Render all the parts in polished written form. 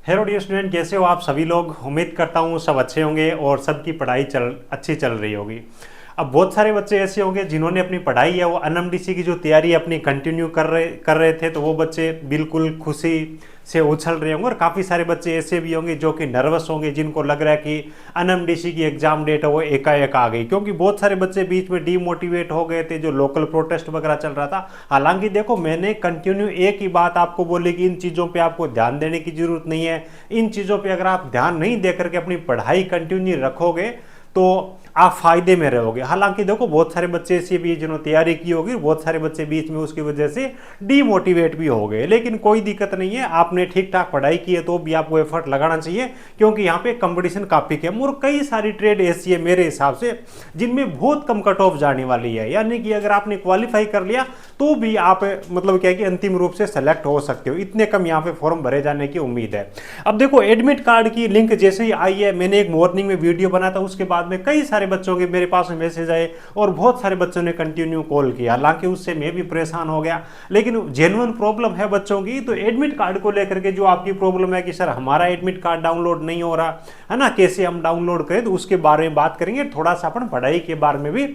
Hello dear student, कैसे हो आप सभी लोग। उम्मीद करता हूँ सब अच्छे होंगे और सबकी पढ़ाई अच्छी चल रही होगी। अब बहुत सारे बच्चे ऐसे होंगे जिन्होंने अपनी पढ़ाई है वो एनएमडीसी की जो तैयारी अपनी कंटिन्यू कर रहे थे, तो वो बच्चे बिल्कुल खुशी से उछल रहे होंगे। और काफ़ी सारे बच्चे ऐसे भी होंगे जो कि नर्वस होंगे, जिनको लग रहा है कि एनएमडीसी की एग्जाम डेट है वो एकाएक आ गई, क्योंकि बहुत सारे बच्चे बीच में डीमोटिवेट हो गए थे, जो लोकल प्रोटेस्ट वगैरह चल रहा था। हालांकि देखो, मैंने कंटिन्यू एक ही बात आपको बोली कि इन चीज़ों पे आपको ध्यान देने की जरूरत नहीं है। इन चीज़ों पे अगर आप ध्यान नहीं दे करके अपनी पढ़ाई कंटिन्यू रखोगे तो आप फायदे में रहोगे। हालांकि देखो, बहुत सारे बच्चे ऐसे भी जिन्होंने तैयारी की होगी, बहुत सारे बच्चे बीच में उसकी वजह से डीमोटिवेट भी हो गए, लेकिन कोई दिक्कत नहीं है। आपने ठीक ठाक पढ़ाई की है तो भी आपको एफर्ट लगाना चाहिए, क्योंकि यहाँ पे कंपटीशन काफी कम और कई सारी ट्रेड ऐसी है मेरे हिसाब से जिनमें बहुत कम कट ऑफ जाने वाली है। यानी कि अगर आपने क्वालिफाई कर लिया तो भी आप मतलब क्या है कि अंतिम रूप से सेलेक्ट हो सकते हो। इतने कम यहाँ पे फॉर्म भरे जाने की उम्मीद है। अब देखो, एडमिट कार्ड की लिंक जैसे ही आई है, मैंने एक मॉर्निंग में वीडियो बना था, उसके बाद में कई सारे बच्चों के मेरे पास में मैसेज आए और बहुत सारे बच्चों ने कंटिन्यू कॉल किया। हालांकि उससे मैं भी परेशान हो गया, लेकिन जेन्युइन प्रॉब्लम है बच्चों की। तो एडमिट कार्ड को लेकर के जो आपकी प्रॉब्लम है कि सर हमारा एडमिट कार्ड डाउनलोड नहीं हो रहा है ना, कैसे हम डाउनलोड करें, तो उसके बारे में बात करेंगे। थोड़ा सा अपन पढ़ाई के बारे में भी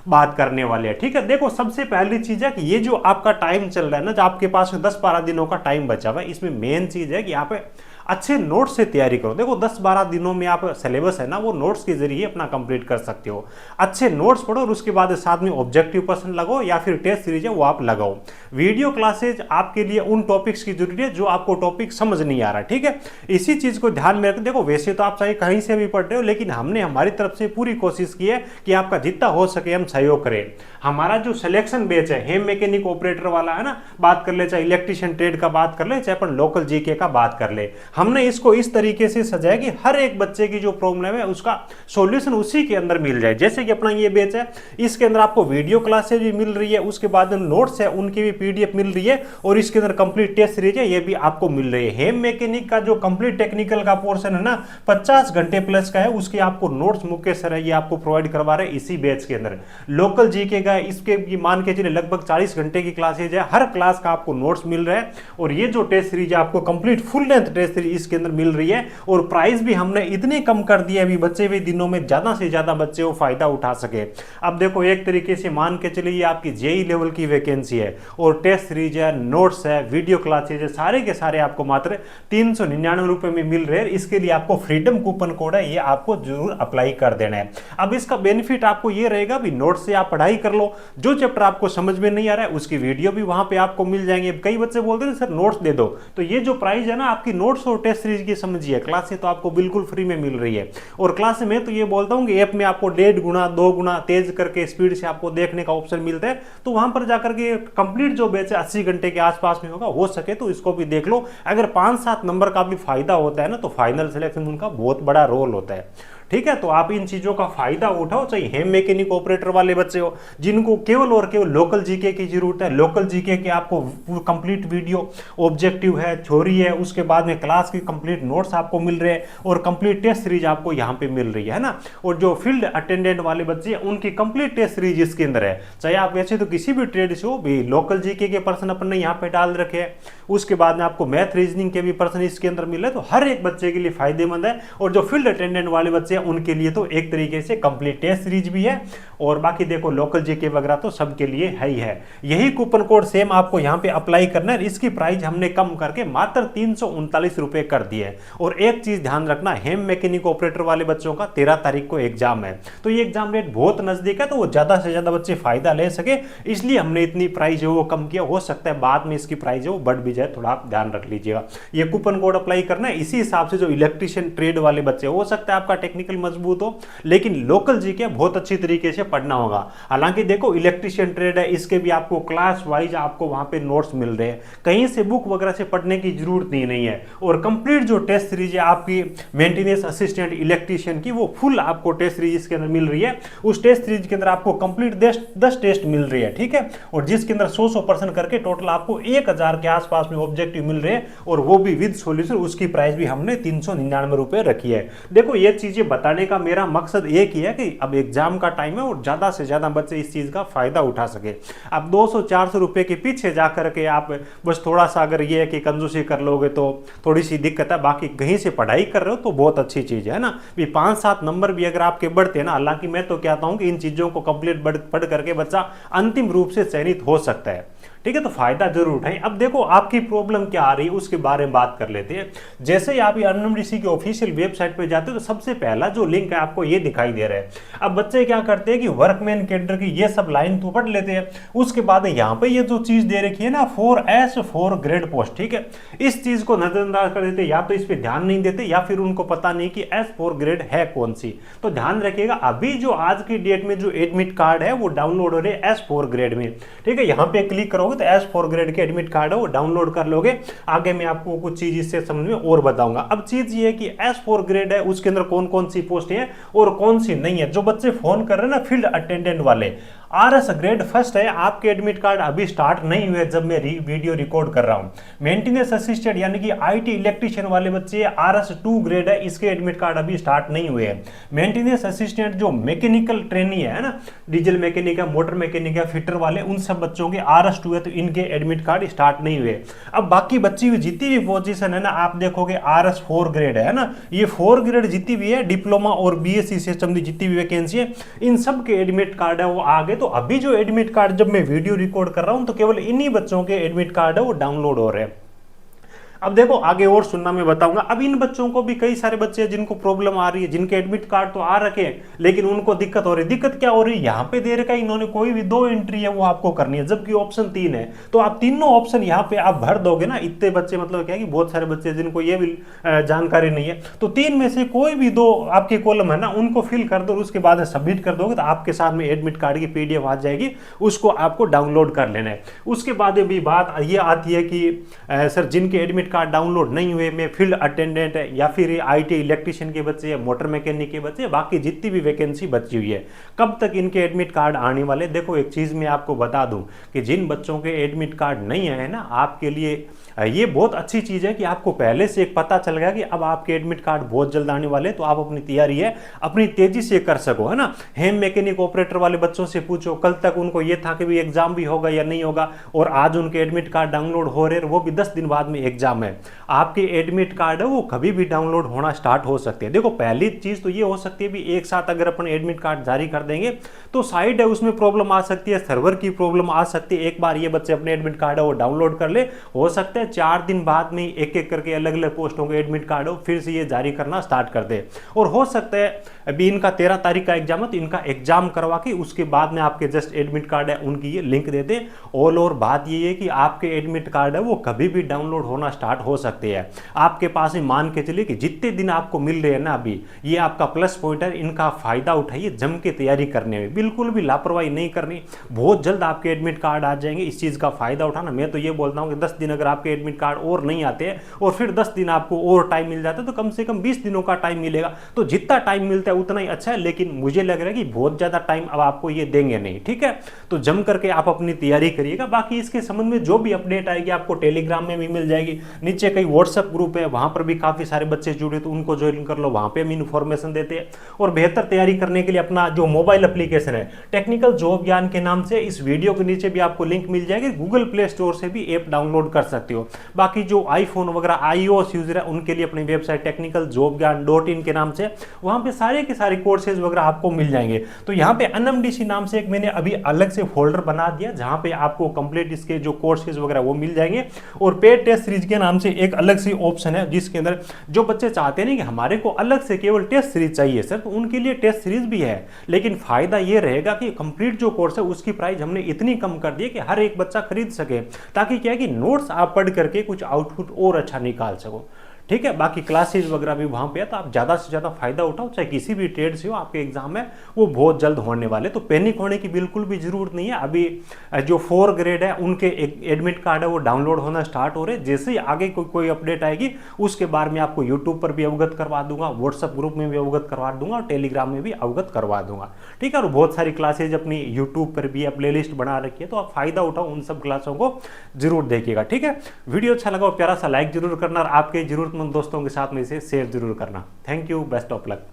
बात करने वाले हैं, ठीक है। देखो, सबसे पहली चीज है कि ये जो आपका टाइम चल रहा है ना, जो आपके पास 10-12 दिनों का टाइम बचा हुआ है, इसमें मेन चीज है कि आप अच्छे नोट्स से तैयारी करो। देखो, 10-12 दिनों में आप सिलेबस है ना वो नोट्स के जरिए अपना कंप्लीट कर सकते हो। अच्छे नोट्स पढ़ो और उसके बाद साथ में ऑब्जेक्टिव क्वेश्चन लगाओ या फिर टेस्ट सीरीज है वो आप लगाओ। वीडियो क्लासेज आपके लिए उन टॉपिक्स की जरूरी है जो आपको टॉपिक समझ नहीं आ रहा, ठीक है। इसी चीज को ध्यान में रखें। देखो, वैसे तो आप चाहे कहीं से भी पढ़ रहे हो, लेकिन हमने हमारी तरफ से पूरी कोशिश की है कि आपका जितना हो सके हम सहयोग करें। हमारा जो सिलेक्शन बैच है, हेम मैकेनिक ऑपरेटर वाला है ना, बात कर ले, चाहे इलेक्ट्रिशियन ट्रेड का बात कर ले, चाहे अपन लोकल जीके का बात कर ले, हमने इसको इस तरीके से सजाया कि हर एक बच्चे की जो प्रॉब्लम है उसका सॉल्यूशन उसी के अंदर मिल जाए। जैसे कि अपना ये बैच है, इसके अंदर आपको वीडियो क्लासेस भी मिल रही है, उसके बाद नोट्स है उनकी भी पीडीएफ मिल रही है, और इसके अंदर कंप्लीट टेस्ट सीरीज है ये भी आपको मिल रही है। हेम मैकेनिक का जो कंप्लीट टेक्निकल का पोर्शन है ना, 50 घंटे प्लस का है, उसके आपको नोट्स मुकेश सर है ये आपको प्रोवाइड करवा रहे हैं इसी बैच के अंदर। लोकल जीके का इसके मान के चलिए लगभग 40 घंटे की क्लासेज है, हर क्लास का आपको नोट्स मिल रहा है, और ये जो टेस्ट सीरीज है आपको complete full length test series इसके अंदर मिल रही है। और प्राइस भी हमने इतने कम कर दिया अभी बच्चे हुए दिनों में ज्यादा से ज्यादा बच्चे वो फायदा उठा सके। अब देखो, एक तरीके से मान के चलिए आपकी जेई लेवल की वैकेंसी है, और टेस्ट सीरीज है, नोट्स है, वीडियो क्लासेज है, सारे के सारे आपको मात्र 399 रुपए में मिल रहे हैं। इसके लिए आपको फ्रीडम कूपन कोड है, ये आपको जरूर अप्लाई कर देना है। अब इसका बेनिफिट आपको ये रहेगा भी, नोट्स से आप पढ़ाई कर लो, जो चैप्टर आपको समझ में नहीं आ रहा है उसकी वीडियो भी वहां पे आपको मिल जाएंगे। कई बच्चे बोलते हैं सर नोट्स दे दो, तो ये जो प्राइस है ना आपकी नोट्स और टेस्ट सीरीज की समझिए, क्लासेस तो आपको बिल्कुल फ्री में मिल रही है। और क्लास में तो ये बोलता हूं कि ऐप में आपको 1.5 गुना 2 गुना तेज करके स्पीड से आपको देखने का ऑप्शन मिलता है, तो वहां पर जाकर के कंप्लीट जो बैच है 80 घंटे के आसपास में होगा, हो सके तो इसको भी देख लो। अगर 5-7 नंबर का भी फायदा होता है ना, तो फाइनल सिलेक्शन उनका बहुत बड़ा रोल होता है, ठीक है। तो आप इन चीजों का फायदा उठाओ, चाहे हेम मैकेनिक ऑपरेटर वाले बच्चे हो जिनको केवल और केवल लोकल जीके की जरूरत है। लोकल जीके के आपको कंप्लीट वीडियो ऑब्जेक्टिव है, थ्योरी है, उसके बाद में क्लास की कंप्लीट नोट्स आपको मिल रहे हैं, और कंप्लीट टेस्ट सीरीज आपको यहाँ पे मिल रही है ना। और जो फील्ड अटेंडेंट वाले बच्चे हैं उनकी कंप्लीट टेस्ट सीरीज इसके अंदर है। चाहे आप वैसे तो किसी भी ट्रेड से हो, भी लोकल जीके के पर्सन अपन ने यहाँ पे डाल रखे हैं, उसके बाद में आपको मैथ रीजनिंग के भी पर्सन इसके अंदर मिले, तो हर एक बच्चे के लिए फायदेमंद है। और जो फील्ड अटेंडेंट वाले बच्चे उनके लिए तो एक तरीके से कंप्लीट टेस्ट सीरीज भी है, और बाकी देखो लोकल जीके वगैरह तो सबके लिए है ही है। यही कूपन कोड सेम आपको यहाँ पे अप्लाई करना है। इसकी प्राइस हमने कम करके मात्र 339 रुपए कर दी है। और एक चीज ध्यान रखना, हेम मैकेनिक ऑपरेटर वाले बच्चों का 13 तारीख को एग्जाम है, तो ये एग्जाम डेट बहुत नजदीक है, तो वो ज्यादा से ज्यादा बच्चे फायदा ले सके, इसलिए हमने इतनी प्राइस जो वो कम किया। हो सकता है बाद में इसकी प्राइस जो बढ़ भी जाए, थोड़ा आप ध्यान रख लीजिएगा। ये कूपन कोड अप्लाई करना है, इसी हिसाब से जो इलेक्ट्रिशियन ट्रेड वाले बच्चे, हो सकता है आपका टेक्निकल मजबूत हो, लेकिन लोकल जीके बहुत अच्छी तरीके से पढ़ना होगा। हालांकि देखो, इलेक्ट्रिशियन ट्रेड है, इसके भी आपको क्लास वाइज आपको वहां पे नोट्स मिल रहे हैं, कहीं से बुक वगैरह से पढ़ने की जरूरत नहीं है। और कंप्लीट जो टेस्ट सीरीज है आपकी मेंटेनेंस असिस्टेंट इलेक्ट्रिशियन की, वो फुल आपको टेस्ट सीरीज इसके अंदर मिल रही है। उस टेस्ट सीरीज के अंदर आपको कंप्लीट 10 टेस्ट मिल रही है, ठीक है। और जिसके अंदर 100% करके टोटल आपको 1000 के आसपास में ऑब्जेक्टिव मिल रहे हैं, और वो भी विद सॉल्यूशन। उसकी प्राइस भी हमने 399 रुपए रखी है। देखो, ये चीजें बताने का मेरा मकसद एक ही है कि अब एग्जाम का टाइम है और ज़्यादा से ज़्यादा बच्चे इस चीज़ का फ़ायदा उठा सके। अब 200-400 रुपये के पीछे जा कर के आप बस थोड़ा सा अगर ये है कि कंजूसी कर लोगे तो थोड़ी सी दिक्कत है, बाकी कहीं से पढ़ाई कर रहे हो तो बहुत अच्छी चीज़ है ना। भी 5-7 नंबर भी अगर आपके बढ़ते हैं ना, हालांकि मैं तो कहता हूँ कि इन चीज़ों को कंप्लीट पढ़ करके बच्चा अंतिम रूप से चयनित हो सकता है। ठीक है, तो फायदा जरूर उठाएं। अब देखो आपकी प्रॉब्लम क्या आ रही है उसके बारे में बात कर लेते हैं। जैसे ही आप एनएमडीसी की ऑफिशियल वेबसाइट पे जाते हो तो सबसे पहला जो लिंक है आपको ये दिखाई दे रहा है। अब बच्चे क्या करते हैं कि वर्कमैन कैडर की ये सब लाइन तो पढ़ लेते हैं, उसके बाद यहाँ पे ये जो चीज दे रखी है ना 4S 4 ग्रेड पोस्ट, ठीक है, इस चीज को नजरअंदाज कर देते, या तो इस पर ध्यान नहीं देते या फिर उनको पता नहीं कि S4 ग्रेड है कौन सी। तो ध्यान रखिएगा, अभी जो आज की डेट में जो एडमिट कार्ड है वो डाउनलोड हो रहे हैं S4 ग्रेड में। ठीक है, यहाँ पे क्लिक करोगे तो S4 ग्रेड के एडमिट कार्ड है वो डाउनलोड कर लोगे। आगे मैं आपको कुछ चीज इससे समझ में और बताऊंगा। अब चीज ये है कि S4 ग्रेड है उसके अंदर कौन कौन सी पोस्ट है और कौन सी नहीं है। जो बच्चे फोन कर रहे हैं ना फील्ड अटेंडेंट वाले, RS ग्रेड फर्स्ट है, आपके एडमिट कार्ड अभी स्टार्ट नहीं हुए जब मैं वीडियो रिकॉर्ड कर रहा हूं। मेंटेनेंस असिस्टेंट यानी कि IT इलेक्ट्रिशियन वाले बच्चे RS 2 ग्रेड है, इसके एडमिट कार्ड अभी स्टार्ट नहीं हुए हैं। मेंटेनेंस असिस्टेंट जो मैकेनिकल ट्रेनी है ना, डीजल मैकेनिक है, मोटर मैकेनिक है, फिटर वाले, उन सब बच्चों के RS 2 है, तो इनके एडमिट कार्ड स्टार्ट नहीं हुए। अब बाकी बच्ची हुई जितनी भी पोजीशन है ना, आप देखोगे RS 4 ग्रेड है ना, ये 4 ग्रेड जितनी भी है, डिप्लोमा और BSc सिस्टम की जितनी भी वैकेंसी है, इन सब के एडमिट कार्ड है वो आगे। तो अभी जो एडमिट कार्ड जब मैं वीडियो रिकॉर्ड कर रहा हूं तो केवल इन्हीं बच्चों के एडमिट कार्ड है वो डाउनलोड हो रहे हैं। अब देखो आगे और सुनना मैं बताऊंगा। अब इन बच्चों को भी कई सारे बच्चे हैं जिनको प्रॉब्लम आ रही है, जिनके एडमिट कार्ड तो आ रखे हैं लेकिन उनको दिक्कत हो रही है। दिक्कत क्या हो रही है, यहाँ पे दे रखा है इन्होंने कोई भी 2 एंट्री है वो आपको करनी है, जबकि ऑप्शन 3 है। तो आप तीनों ऑप्शन यहाँ पे आप भर दोगे ना, इतने बच्चे मतलब क्या है कि बहुत सारे बच्चे जिनको ये भी जानकारी नहीं है, तो 3 में से कोई भी 2 आपके कॉलम है ना उनको फिल कर दो, उसके बाद सबमिट कर दोगे तो आपके साथ में एडमिट कार्ड की PDF आ जाएगी, उसको आपको डाउनलोड कर लेना है। उसके बाद भी बात ये आती है कि सर जिनके एडमिट कार्ड डाउनलोड नहीं हुए, में फील्ड अटेंडेंट है या फिर IT इलेक्ट्रिशियन के बच्चे या मोटर मैकेनिक के बच्चे, बाकी जितनी भी वैकेंसी बची हुई है, कब तक इनके एडमिट कार्ड आने वाले। देखो एक चीज मैं आपको बता दूं कि जिन बच्चों के एडमिट कार्ड नहीं आए ना, आपके लिए ये बहुत अच्छी चीज है कि आपको पहले से एक पता चल गया कि अब आपके एडमिट कार्ड बहुत जल्द आने वाले, तो आप अपनी तैयारी है अपनी तेजी से कर सको, है ना। हेम मैकेनिक ऑपरेटर वाले बच्चों से पूछो, कल तक उनको ये था कि भी एग्जाम भी होगा या नहीं होगा, और आज उनके एडमिट कार्ड डाउनलोड हो रहे हैं, वो भी 10 दिन बाद में एग्जाम है। आपके एडमिट कार्ड है वो कभी भी डाउनलोड होना स्टार्ट हो सकते हैं। देखो पहली चीज तो ये हो सकती है भी एक साथ अगर अपन एडमिट कार्ड जारी कर देंगे तो साइट है उसमें प्रॉब्लम आ सकती है, सर्वर की प्रॉब्लम आ सकती है। एक बार ये बच्चे अपने एडमिट कार्ड है वो डाउनलोड कर ले, हो सकता है 4 दिन बाद में एक एक करके अलग अलग पोस्टों के एडमिट कार्ड हो फिर से ये जारी करना स्टार्ट कर दे। और हो सकता है अभी इनका 13 तारीख का एग्जाम है, तो इनका एग्जाम करवा के उसके बाद में आपके जस्ट एडमिट कार्ड है उनकी ये लिंक दे दे। ऑल और बात ये है कि आपके एडमिट कार्ड है वो कभी भी डाउनलोड होना स्टार्ट हो सकते हैं। आपके पास ही मान के चलिए कि जितने दिन आपको मिल रहे हैं ना अभी, ये आपका प्लस पॉइंट है, इनका फायदा उठाइए, जम के तैयारी करने में बिल्कुल भी लापरवाही नहीं करनी। बहुत जल्द आपके एडमिट कार्ड आ जाएंगे, इस चीज का फायदा उठाना। मैं तो ये बोलता हूं कि 10 दिन अगर आपके एडमिट कार्ड और नहीं आते हैं और फिर 10 दिन आपको और टाइम मिल जाता है तो कम से कम 20 दिनों का टाइम मिलेगा। तो जितना टाइम मिलता है उतना ही अच्छा है, लेकिन मुझे लग रहा है कि बहुत ज्यादा टाइम अब आपको ये देंगे नहीं। ठीक है, तो जम करके आप अपनी तैयारी करिएगा। बाकी इसके संबंध में जो भी अपडेट आएगी आपको टेलीग्राम में भी मिल जाएगी, नीचे कई व्हाट्सएप ग्रुप है वहां पर भी काफी सारे बच्चे जुड़े, तो उनको ज्वाइन कर लो, वहां पे हम इन्फॉर्मेशन देते हैं। और बेहतर तैयारी करने के लिए अपना जो मोबाइल एप्लीकेशन है टेक्निकल जॉब ज्ञान के नाम से, इस वीडियो के नीचे भी आपको लिंक मिल जाएगी, गूगल प्ले स्टोर से भी ऐप डाउनलोड कर सकते हो। बाकी जो आईफोन वगैरह iOS यूजर है उनके लिए अपनी वेबसाइट technicaljobgyan.in के नाम से वहां पे सारे के सारे कोर्सेज वगैरह आपको मिल जाएंगे। तो यहाँ पे NMDC नाम से एक मैंने अभी अलग से फोल्डर बना दिया जहां पे आपको कंप्लीट इसके जो कोर्सेज वगैरह वो मिल जाएंगे। और पेड टेस्ट सीरीज के नाम से एक अलग से ऑप्शन है जिसके अंदर जो बच्चे चाहते हैं कि हमारे को अलग से केवल टेस्ट सीरीज चाहिए सर, तो उनके लिए टेस्ट सीरीज भी है। लेकिन फायदा ये रहेगा कि कंप्लीट जो कोर्स है उसकी प्राइस हमने इतनी कम कर दी है कि हर एक बच्चा खरीद सके, ताकि क्या है कि नोट्स आप पढ़ करके कुछ आउटपुट और अच्छा निकाल सको। ठीक है, बाकी क्लासेज वगैरह भी वहां पे है, तो आप ज्यादा से ज्यादा फायदा उठाओ, चाहे किसी भी ट्रेड से हो। आपके एग्जाम है वो बहुत जल्द होने वाले, तो पैनिक होने की बिल्कुल भी जरूरत नहीं है। अभी जो 4 ग्रेड है उनके एडमिट कार्ड है वो डाउनलोड होना स्टार्ट हो रहे। जैसे ही आगे कोई अपडेट आएगी उसके बारे में आपको यूट्यूब पर भी अवगत करवा दूंगा, व्हाट्सएप ग्रुप में भी अवगत करवा दूंगा और टेलीग्राम में भी अवगत करवा दूंगा। ठीक है, और बहुत सारी क्लासेज अपनी यूट्यूब पर भी प्ले लिस्ट बना रखी है, तो आप फायदा उठाओ, उन सब क्लासों को जरूर देखिएगा। ठीक है, वीडियो अच्छा लगा प्यारा सा लाइक जरूर करना और आपके जरूरतमंद दोस्तों के साथ में इसे शेयर जरूर करना। Thank you, best of luck.